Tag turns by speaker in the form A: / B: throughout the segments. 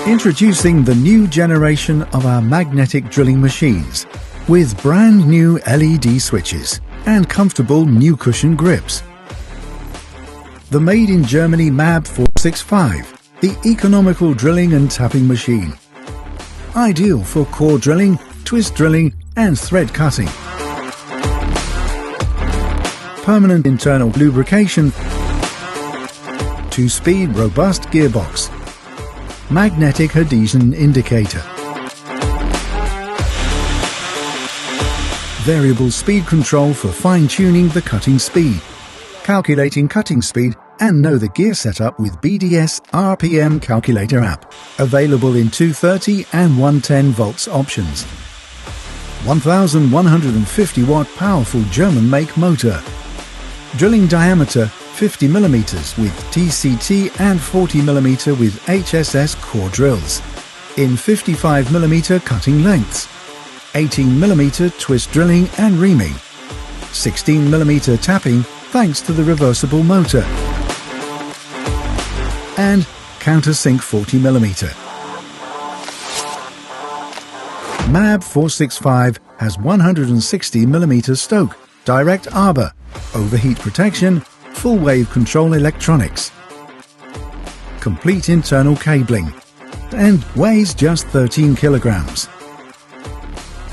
A: Introducing the new generation of our magnetic drilling machines with brand new LED switches and comfortable new cushion grips. The made in Germany MAB465, the economical drilling and tapping machine. Ideal for core drilling, twist drilling and thread cutting. Permanent internal lubrication. 2-speed robust gearbox. Magnetic adhesion indicator. Variable speed control for fine-tuning the cutting speed. Calculating cutting speed and know the gear setup with BDS RPM calculator app. Available in 230 and 110 volts options. 1150 watt powerful German make motor. Drilling diameter 50 mm with TCT and 40 mm with HSS core drills. In 55 mm cutting lengths. 18 mm twist drilling and reaming. 16 mm tapping thanks to the reversible motor. And countersink 40 mm. MAB465 has 160 mm stoke, direct arbor, overheat protection, full wave control electronics, complete internal cabling, and weighs just 13 kilograms.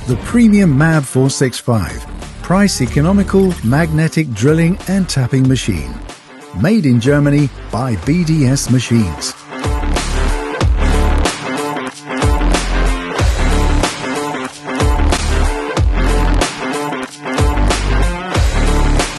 A: The premium MAB465, price economical magnetic drilling and tapping machine. Made in Germany by BDS Machines.